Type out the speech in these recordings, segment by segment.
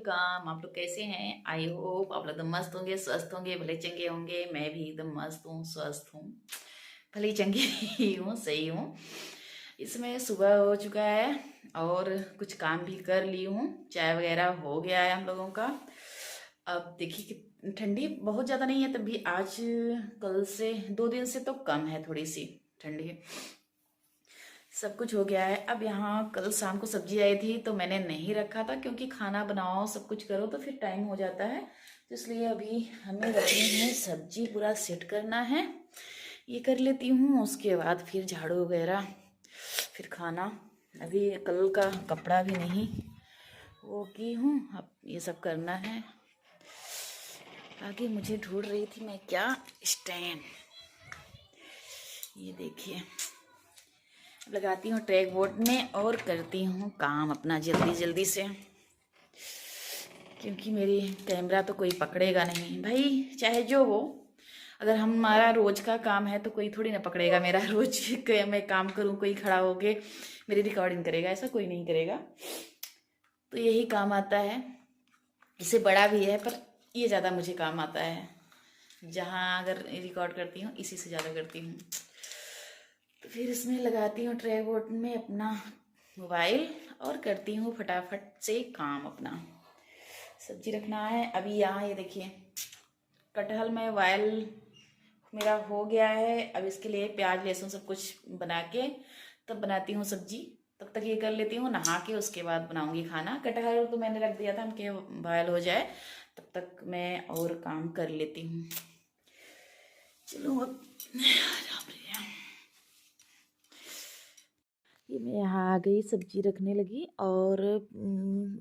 Welcome. आप लोग कैसे हैं? आई होप आप लोग एकदम मस्त होंगे, स्वस्थ होंगे, भले चंगे होंगे। मैं भी एकदम मस्त हूँ, स्वस्थ हूँ, भले चंगी ही हूँ, सही हूँ। इसमें सुबह हो चुका है और कुछ काम भी कर ली हूँ। चाय वगैरह हो गया है हम लोगों का। अब देखिए कि ठंडी बहुत ज़्यादा नहीं है, तब भी आज कल से 2 दिन से तो कम है थोड़ी सी ठंडी। सब कुछ हो गया है। अब यहाँ कल शाम को सब्जी आई थी तो मैंने नहीं रखा था, क्योंकि खाना बनाओ सब कुछ करो तो फिर टाइम हो जाता है। तो इसलिए अभी हमें रखनी है सब्जी, पूरा सेट करना है। ये कर लेती हूँ, उसके बाद फिर झाड़ू वगैरह, फिर खाना। अभी कल का कपड़ा भी नहीं वो की हूँ, अब ये सब करना है। आगे मुझे ढूंढ रही थी मैं क्या, स्टैंड। ये देखिए, लगाती हूँ ट्रैक बोर्ड में और करती हूँ काम अपना जल्दी जल्दी से, क्योंकि मेरी कैमरा तो कोई पकड़ेगा नहीं भाई, चाहे जो हो। अगर हमारा रोज का काम है तो कोई थोड़ी ना पकड़ेगा मेरा रोज मैं काम करूँ, कोई खड़ा होके मेरी रिकॉर्डिंग करेगा? ऐसा कोई नहीं करेगा। तो यही काम आता है। इससे बड़ा भी है पर ये ज़्यादा मुझे काम आता है। जहाँ अगर रिकॉर्ड करती हूँ इसी से ज़्यादा करती हूँ। तो फिर इसमें लगाती हूँ ट्रे बोर्ड में अपना मोबाइल और करती हूँ फटाफट से काम अपना। सब्जी रखना है अभी। यहाँ ये देखिए, कटहल में बॉयल मेरा हो गया है। अब इसके लिए प्याज लहसुन सब कुछ बना के तब बनाती हूँ सब्जी। तब तक ये कर लेती हूँ, नहा के उसके बाद बनाऊंगी खाना। कटहल तो मैंने रख दिया था कि बॉयल हो जाए, तब तक मैं और काम कर लेती हूँ। चलो अब ये मैं यहाँ आ गई, सब्जी रखने लगी। और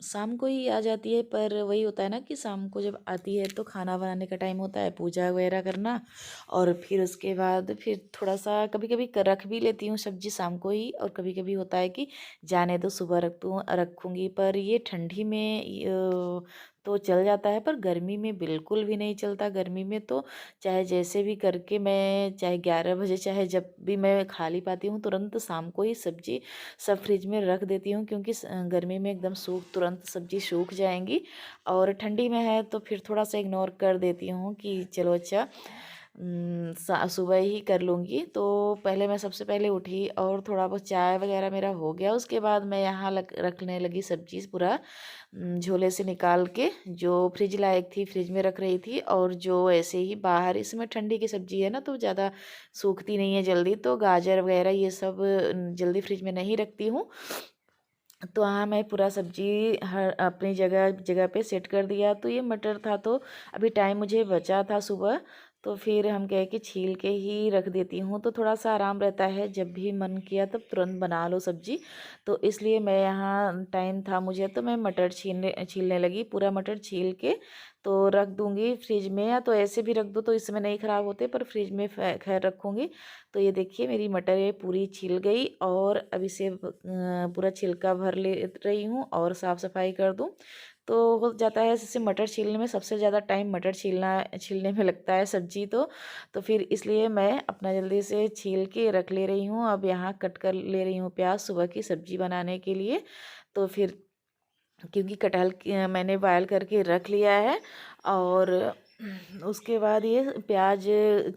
शाम को ही आ जाती है, पर वही होता है ना कि शाम को जब आती है तो खाना बनाने का टाइम होता है, पूजा वगैरह करना। और फिर उसके बाद फिर थोड़ा सा कभी कभी रख भी लेती हूँ सब्जी शाम को ही। और कभी कभी होता है कि जाने दो सुबह रखूँगी। पर ये ठंडी में तो चल जाता है, पर गर्मी में बिल्कुल भी नहीं चलता। गर्मी में तो चाहे जैसे भी करके मैं, चाहे 11 बजे, चाहे जब भी मैं खाली पाती हूँ, तुरंत शाम को ही सब्जी सब फ्रिज में रख देती हूँ, क्योंकि गर्मी में एकदम तुरंत सब्जी सूख जाएंगी। और ठंडी में है तो फिर थोड़ा सा इग्नोर कर देती हूँ कि चलो अच्छा सुबह ही कर लूँगी। तो पहले मैं सबसे पहले उठी और थोड़ा बहुत चाय वगैरह मेरा हो गया। उसके बाद मैं यहाँ रखने लगी सब्जी पूरा झोले से निकाल के। जो फ्रिज लायक थी फ्रिज में रख रही थी, और जो ऐसे ही बाहर, इसमें ठंडी की सब्जी है ना तो ज़्यादा सूखती नहीं है जल्दी। तो गाजर वगैरह ये सब जल्दी फ्रिज में नहीं रखती हूँ। तो हाँ, मैं पूरा सब्जी हर अपनी जगह जगह पे सेट कर दिया। तो ये मटर था तो अभी टाइम मुझे बचा था सुबह, तो फिर हम कहे कि छील के ही रख देती हूँ, तो थोड़ा सा आराम रहता है। जब भी मन किया तब तुरंत बना लो सब्जी। तो इसलिए मैं यहाँ टाइम था मुझे, तो मैं मटर छीलने लगी। पूरा मटर छील के तो रख दूँगी फ्रिज में, या तो ऐसे भी रख दो तो इसमें नहीं ख़राब होते, पर फ्रिज में खैर रखूँगी। तो ये देखिए मेरी मटर ये पूरी छिल गई, और अब इसे पूरा छिलका भर ले रही हूँ और साफ़ सफाई कर दूँ। तो हो जाता है जैसे मटर छीलने में सबसे ज़्यादा टाइम मटर छीलने में लगता है सब्जी तो फिर इसलिए मैं अपना जल्दी से छील के रख ले रही हूँ। अब यहाँ कट कर ले रही हूँ प्याज सुबह की सब्जी बनाने के लिए। तो फिर क्योंकि कटहल मैंने बॉयल करके रख लिया है, और उसके बाद ये प्याज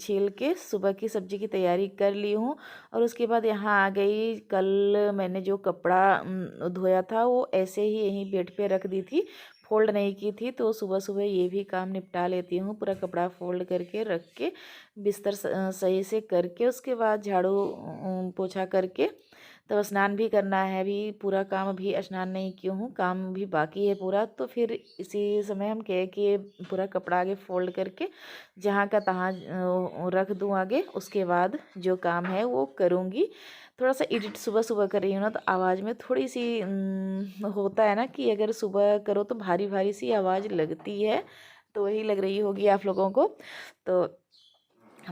छील के सुबह की सब्ज़ी की तैयारी कर ली हूँ। और उसके बाद यहाँ आ गई। कल मैंने जो कपड़ा धोया था वो ऐसे ही यहीं बेड पे रख दी थी, फोल्ड नहीं की थी। तो सुबह सुबह ये भी काम निपटा लेती हूँ, पूरा कपड़ा फोल्ड करके रख के बिस्तर सही से करके, उसके बाद झाड़ू पोछा करके तब स्नान भी करना है। अभी पूरा काम, अभी स्नान नहीं की हूँ, काम भी बाकी है पूरा। तो फिर इसी समय हम कहे कि ये पूरा कपड़ा आगे फोल्ड करके जहाँ का तहाँ रख दूँ आगे। उसके बाद जो काम है वो करूँगी। थोड़ा सा एडिट सुबह सुबह कर रही हूँ ना, तो आवाज़ में थोड़ी सी होता है ना कि अगर सुबह करो तो भारी भारी सी आवाज़ लगती है, तो वही लग रही होगी आप लोगों को। तो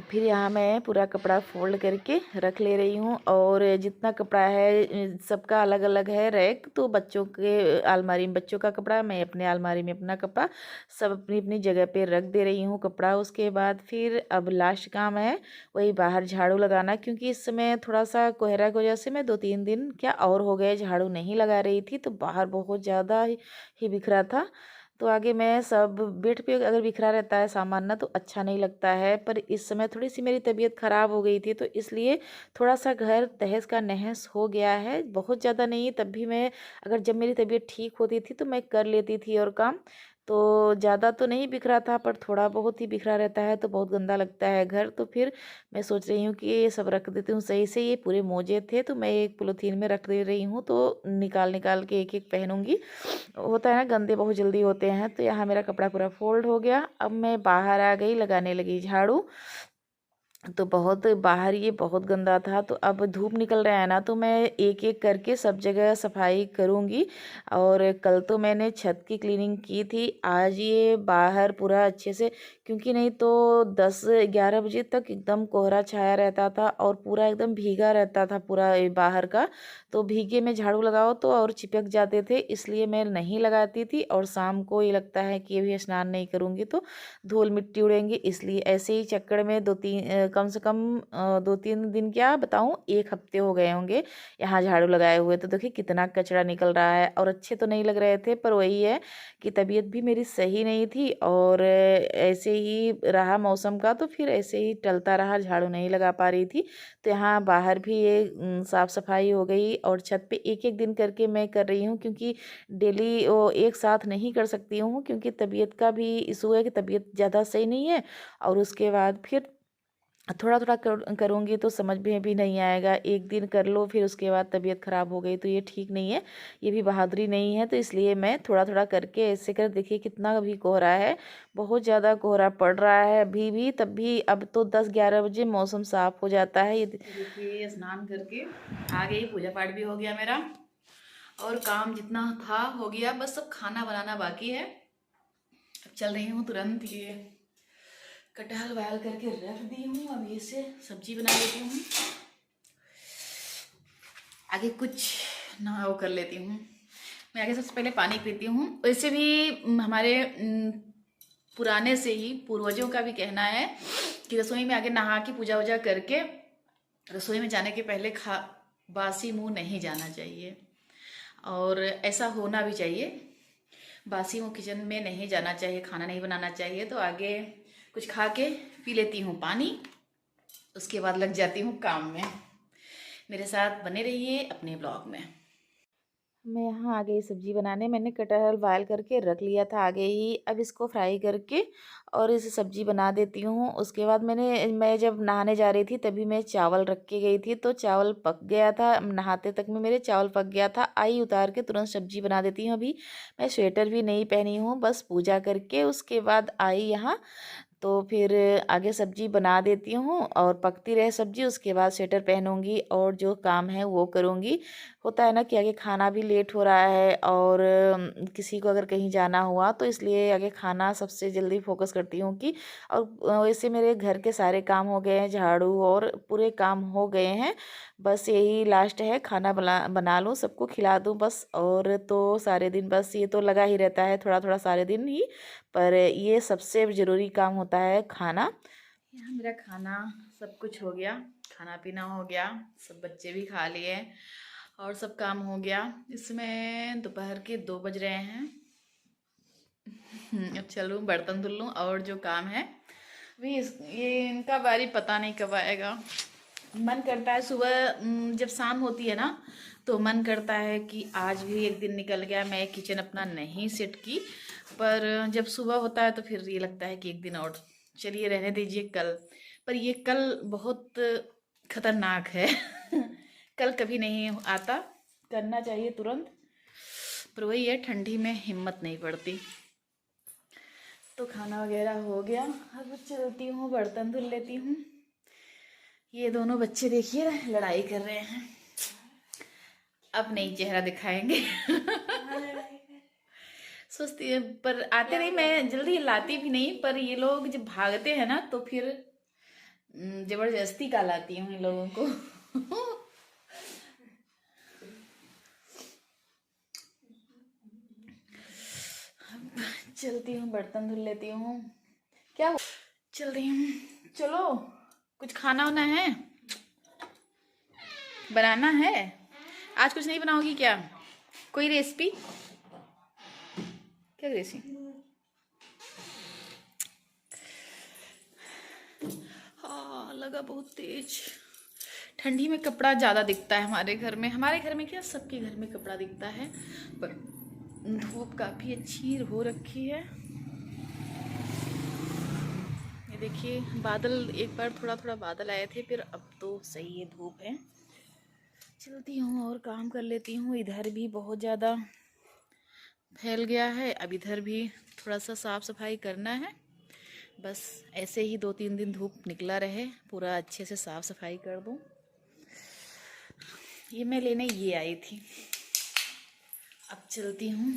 फिर यहाँ मैं पूरा कपड़ा फोल्ड करके रख ले रही हूँ। और जितना कपड़ा है सबका अलग अलग है रैक। तो बच्चों के अलमारी में बच्चों का कपड़ा, मैं अपने अलमारी में अपना कपड़ा, सब अपनी अपनी जगह पे रख दे रही हूँ कपड़ा। उसके बाद फिर अब लास्ट काम है वही बाहर झाड़ू लगाना, क्योंकि इस समय थोड़ा सा कोहरा की वजह से मैं 2-3 दिन क्या और हो गए झाड़ू नहीं लगा रही थी। तो बाहर बहुत ज़्यादा ही बिखरा था। तो आगे मैं सब बेड पे अगर बिखरा रहता है सामान ना तो अच्छा नहीं लगता है। पर इस समय थोड़ी सी मेरी तबीयत ख़राब हो गई थी तो इसलिए थोड़ा सा घर तहस का नहस हो गया है, बहुत ज़्यादा नहीं। तब भी मैं अगर जब मेरी तबीयत ठीक होती थी तो मैं कर लेती थी और काम। तो ज़्यादा तो नहीं बिखरा था पर थोड़ा बहुत ही बिखरा रहता है तो बहुत गंदा लगता है घर। तो फिर मैं सोच रही हूँ कि ये सब रख देती हूँ सही से। ये पूरे मोजे थे तो मैं एक पॉलीथीन में रख दे रही हूँ, तो निकाल निकाल के एक एक पहनूंगी। होता है ना, गंदे बहुत जल्दी होते हैं। तो यहाँ मेरा कपड़ा पूरा फोल्ड हो गया। अब मैं बाहर आ गई, लगाने लगी झाड़ू। तो बहुत बाहर ये बहुत गंदा था। तो अब धूप निकल रहा है ना तो मैं एक एक करके सब जगह सफाई करूँगी। और कल तो मैंने छत की क्लीनिंग की थी, आज ये बाहर पूरा अच्छे से, क्योंकि नहीं तो 10-11 बजे तक एकदम कोहरा छाया रहता था और पूरा एकदम भीगा रहता था पूरा ये बाहर का। तो भीगे में झाड़ू लगाओ तो और चिपक जाते थे, इसलिए मैं नहीं लगाती थी। और शाम को ये लगता है कि अभी स्नान नहीं करूँगी तो धूल मिट्टी उड़ेंगी, इसलिए ऐसे ही चक्कर में कम से कम 2-3 दिन, क्या बताऊँ, 1 हफ्ते हो गए होंगे यहाँ झाड़ू लगाए हुए। तो देखिए कितना कचरा निकल रहा है और अच्छे तो नहीं लग रहे थे। पर वही है कि तबीयत भी मेरी सही नहीं थी और ऐसे ही रहा मौसम का, तो फिर ऐसे ही टलता रहा, झाड़ू नहीं लगा पा रही थी। तो यहाँ बाहर भी ये साफ़ सफाई हो गई और छत पे एक एक दिन करके मैं कर रही हूँ, क्योंकि डेली वो एक साथ नहीं कर सकती हूँ, क्योंकि तबीयत का भी इशू है कि तबीयत ज़्यादा सही नहीं है। और उसके बाद फिर थोड़ा थोड़ा करूँगी तो समझ में भी नहीं आएगा। एक दिन कर लो फिर उसके बाद तबीयत ख़राब हो गई तो ये ठीक नहीं है, ये भी बहादुरी नहीं है। तो इसलिए मैं थोड़ा थोड़ा करके ऐसे कर, देखिए कितना अभी कोहरा है, बहुत ज़्यादा कोहरा पड़ रहा है अभी भी। तब भी अब तो 10-11 बजे मौसम साफ़ हो जाता है। ये देखिए स्नान करके आ गई, पूजा पाठ भी हो गया मेरा और काम जितना था हो गया, बस अब खाना बनाना बाकी है। अब चल रही हूँ तुरंत ये कटहल बॉयल करके रख दी हूँ, अब इसे सब्जी बना लेती हूँ। आगे कुछ ना वो कर लेती हूँ। मैं आगे सबसे पहले पानी पीती हूँ। वैसे भी हमारे पुराने से ही पूर्वजों का भी कहना है कि रसोई में आगे नहा के पूजा वूजा करके रसोई में जाने के पहले बासी मुंह नहीं जाना चाहिए, और ऐसा होना भी चाहिए। बासी मुंह किचन में नहीं जाना चाहिए, खाना नहीं बनाना चाहिए। तो आगे कुछ खा के पी लेती हूँ पानी, उसके बाद लग जाती हूँ काम में। मेरे साथ बने रहिए अपने ब्लॉग में। मैं यहाँ आ गई सब्जी बनाने। मैंने कटहल बॉयल करके रख लिया था आगे ही। अब इसको फ्राई करके और इसे सब्जी बना देती हूँ। उसके बाद मैं जब नहाने जा रही थी तभी मैं चावल रख के गई थी, तो चावल पक गया था। नहाते तक में मेरे चावल पक गया था। आई उतार के तुरंत सब्जी बना देती हूँ। अभी मैं स्वेटर भी नहीं पहनी हूँ, बस पूजा करके उसके बाद आई यहाँ। तो फिर आगे सब्जी बना देती हूँ और पकती रहे सब्जी, उसके बाद स्वेटर पहनूंगी और जो काम है वो करूँगी। होता है ना कि आगे खाना भी लेट हो रहा है और किसी को अगर कहीं जाना हुआ तो इसलिए आगे खाना सबसे जल्दी फोकस करती हूँ कि। और वैसे मेरे घर के सारे काम हो गए हैं, झाड़ू और पूरे काम हो गए हैं। बस यही लास्ट है, खाना बना लूँ, सबको खिला दूँ बस। और तो सारे दिन बस ये तो लगा ही रहता है थोड़ा थोड़ा सारे दिन ही, पर ये सबसे ज़रूरी काम होता है खाना। यहाँ मेरा खाना सब कुछ हो गया, खाना पीना हो गया, सब बच्चे भी खा लिए और सब काम हो गया। इसमें दोपहर के 2 बज रहे हैं। अब चलूँ बर्तन धुल लूँ और जो काम है भी ये इनका बारी पता नहीं कब आएगा। मन करता है सुबह जब शाम होती है ना तो मन करता है कि आज भी एक दिन निकल गया, मैं किचन अपना नहीं सेट की। पर जब सुबह होता है तो फिर ये लगता है कि एक दिन और चलिए रहने दीजिए कल। पर ये कल बहुत खतरनाक है कल कभी नहीं आता, करना चाहिए तुरंत। पर वही है, ठंडी में हिम्मत नहीं पड़ती। तो खाना वगैरह हो गया, अब चलती हूँ बर्तन धुल लेती हूँ। ये दोनों बच्चे देखिए लड़ाई कर रहे हैं, अब नहीं चेहरा दिखाएंगे सोचती है पर आते नहीं, मैं जल्दी लाती भी नहीं। पर ये लोग जब भागते हैं ना तो फिर जबरदस्ती का लाती हूँ इन लोगों को चलती हूँ बर्तन धुल लेती हूँ। क्या हो? चल रही हूँ, चलो कुछ खाना वाना है, बनाना है। आज कुछ नहीं बनाओगी क्या? कोई रेसिपी? क्या ग्रेसी? हाँ, लगा बहुत तेज। ठंडी में कपड़ा ज़्यादा दिखता है हमारे घर में क्या, सबके घर में कपड़ा दिखता है, पर धूप काफ़ी अच्छी हो रखी है। ये देखिए बादल, एक बार थोड़ा थोड़ा बादल आए थे, फिर अब तो सही है, धूप है। चलती हूँ और काम कर लेती हूँ। इधर भी बहुत ज़्यादा फैल गया है, अब इधर भी थोड़ा सा साफ़ सफाई करना है। बस ऐसे ही 2-3 दिन धूप निकला रहे, पूरा अच्छे से साफ़ सफाई कर दूँ। ये मैं लेने ये आई थी। अब चलती हूँ,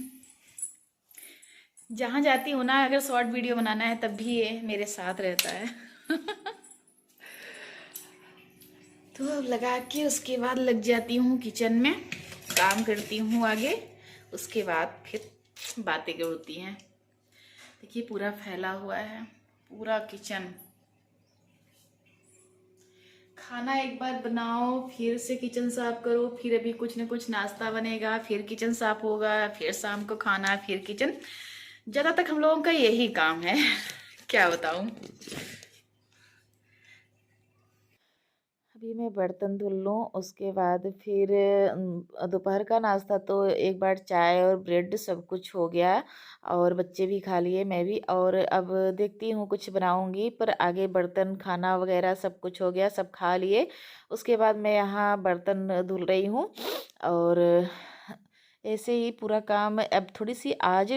जहाँ जाती हूँ ना, अगर शॉर्ट वीडियो बनाना है तब भी ये मेरे साथ रहता है। तो अब लगा के उसके बाद लग जाती हूँ किचन में, काम करती हूँ आगे, उसके बाद फिर बातें होती हैं। देखिए पूरा फैला हुआ है पूरा किचन। खाना एक बार बनाओ, फिर से किचन साफ करो, फिर अभी कुछ न कुछ नाश्ता बनेगा, फिर किचन साफ होगा, फिर शाम को खाना, फिर किचन। ज़्यादा तक हम लोगों का यही काम है। क्या बताऊँ। अभी मैं बर्तन धुल लूँ, उसके बाद फिर दोपहर का नाश्ता तो एक बार चाय और ब्रेड सब कुछ हो गया, और बच्चे भी खा लिए, मैं भी। और अब देखती हूँ कुछ बनाऊँगी, पर आगे बर्तन खाना वगैरह सब कुछ हो गया, सब खा लिए। उसके बाद मैं यहाँ बर्तन धुल रही हूँ, और ऐसे ही पूरा काम। अब थोड़ी सी आज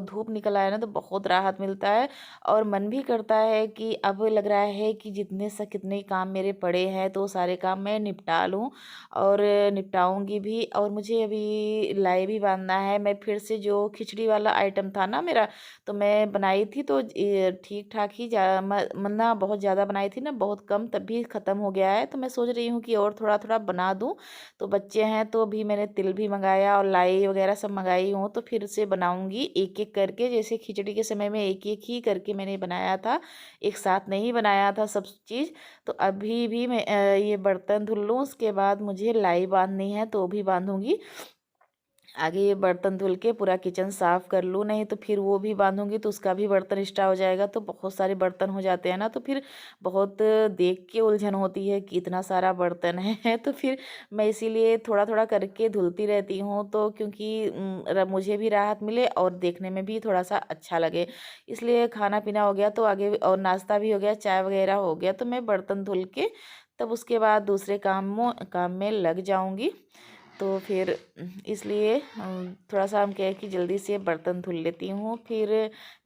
धूप निकल आया ना, तो बहुत राहत मिलता है, और मन भी करता है कि अब लग रहा है कि जितने से कितने काम मेरे पड़े हैं तो सारे काम मैं निपटा लूँ, और निपटाऊंगी भी। और मुझे अभी लाई भी बांधना है। मैं फिर से जो खिचड़ी वाला आइटम था ना मेरा, तो मैं बनाई थी, तो ठीक ठाक ही ना बहुत ज़्यादा बनाई थी ना, बहुत कम, तब भी ख़त्म हो गया है। तो मैं सोच रही हूँ कि और थोड़ा थोड़ा बना दूँ। तो बच्चे हैं, तो अभी मैंने तिल भी मंगाया और लाई वगैरह सब मंगाई हूँ, तो फिर से बनाऊंगी एक एक करके। जैसे खिचड़ी के समय में एक एक ही करके मैंने बनाया था, एक साथ नहीं बनाया था सब चीज़। तो अभी भी मैं ये बर्तन धुल लूँ, उसके बाद मुझे लाई बांधनी है, तो भी बांधूंगी। आगे ये बर्तन धुल के पूरा किचन साफ़ कर लूँ, नहीं तो फिर वो भी बांधूंगी तो उसका भी बर्तन एक्स्ट्रा हो जाएगा, तो बहुत सारे बर्तन हो जाते हैं ना, तो फिर बहुत देख के उलझन होती है कि इतना सारा बर्तन है। तो फिर मैं इसीलिए थोड़ा थोड़ा करके धुलती रहती हूँ, तो क्योंकि मुझे भी राहत मिले और देखने में भी थोड़ा सा अच्छा लगे। इसलिए खाना पीना हो गया तो आगे, और नाश्ता भी हो गया, चाय वगैरह हो गया, तो मैं बर्तन धुल के तब उसके बाद दूसरे काम में लग जाऊँगी। तो फिर इसलिए थोड़ा सा हम कहे कि जल्दी से बर्तन धुल लेती हूँ। फिर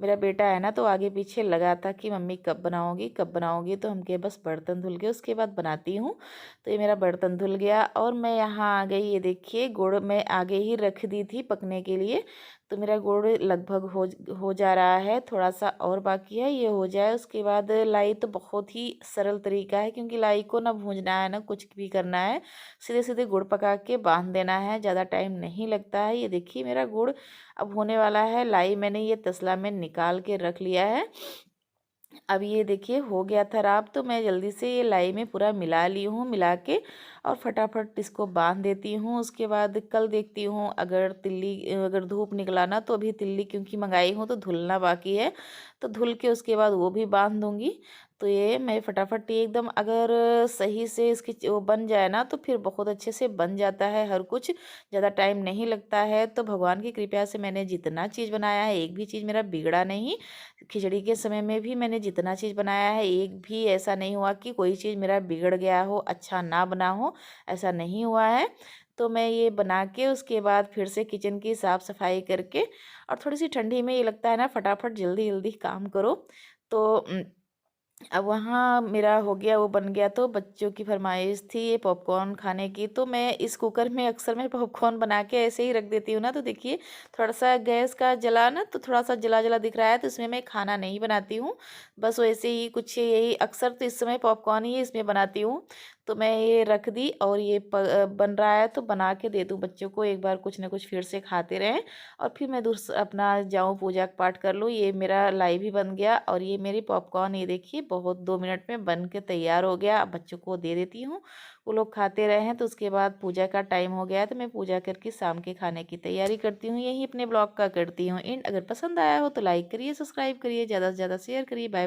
मेरा बेटा है ना, तो आगे पीछे लगा था कि मम्मी कब बनाओगी कब बनाओगी, तो हम कहे बस बर्तन धुल के उसके बाद बनाती हूँ। तो ये मेरा बर्तन धुल गया, और मैं यहाँ आ गई। ये देखिए गुड़ मैं आगे ही रख दी थी पकने के लिए, तो मेरा गुड़ लगभग हो जा रहा है, थोड़ा सा और बाकी है, ये हो जाए। उसके बाद लाई तो बहुत ही सरल तरीका है, क्योंकि लाई को ना भूंजना है ना कुछ भी करना है, सीधे सीधे गुड़ पका के बांध देना है, ज़्यादा टाइम नहीं लगता है। ये देखिए मेरा गुड़ अब होने वाला है। लाई मैंने ये तसला में निकाल के रख लिया है। अब ये देखिए हो गया था राब, तो मैं जल्दी से ये लाई में पूरा मिला ली हूँ, मिला के और फटाफट इसको बांध देती हूँ। उसके बाद कल देखती हूँ, अगर धूप निकला ना, तो अभी तिल्ली क्योंकि मंगाई हूँ तो धुलना बाकी है, तो धुल के उसके बाद वो भी बांध दूँगी। तो ये मैं फटाफट ये एकदम, अगर सही से इसकी वो बन जाए ना, तो फिर बहुत अच्छे से बन जाता है हर कुछ, ज़्यादा टाइम नहीं लगता है। तो भगवान की कृपा से मैंने जितना चीज़ बनाया है, एक भी चीज़ मेरा बिगड़ा नहीं। खिचड़ी के समय में भी मैंने जितना चीज़ बनाया है, एक भी ऐसा नहीं हुआ कि कोई चीज़ मेरा बिगड़ गया हो, अच्छा ना बना हो, ऐसा नहीं हुआ है। तो मैं ये बना के उसके बाद फिर से किचन की साफ़ सफाई करके, और थोड़ी सी ठंडी में ये लगता है ना फटाफट जल्दी जल्दी काम करो। तो अब वहाँ मेरा हो गया, वो बन गया, तो बच्चों की फरमाइश थी ये पॉपकॉर्न खाने की, तो मैं इस कुकर में अक्सर मैं पॉपकॉर्न बना के ऐसे ही रख देती हूँ ना। तो देखिए थोड़ा सा गैस का जला ना, तो थोड़ा सा जला जला दिख रहा है, तो इसमें मैं खाना नहीं बनाती हूँ, बस वैसे ही कुछ यही, अक्सर तो इस समय पॉपकॉर्न ही इसमें बनाती हूँ। तो मैं ये रख दी और ये बन रहा है तो बना के दे दूँ बच्चों को, एक बार कुछ ना कुछ फिर से खाते रहें और फिर मैं अपना जाऊँ पूजा पाठ कर लूँ। ये मेरा लाइव ही बन गया और ये मेरी पॉपकॉर्न ये देखिए बहुत 2 मिनट में बन के तैयार हो गया। अब बच्चों को दे देती हूँ, वो लोग खाते रहे हैं। तो उसके बाद पूजा का टाइम हो गया है तो मैं पूजा करके शाम के खाने की तैयारी करती हूँ। यही अपने ब्लॉग का करती हूँ एंड। अगर पसंद आया हो तो लाइक करिए, सब्सक्राइब करिए, ज़्यादा से ज़्यादा शेयर करिए। बाय।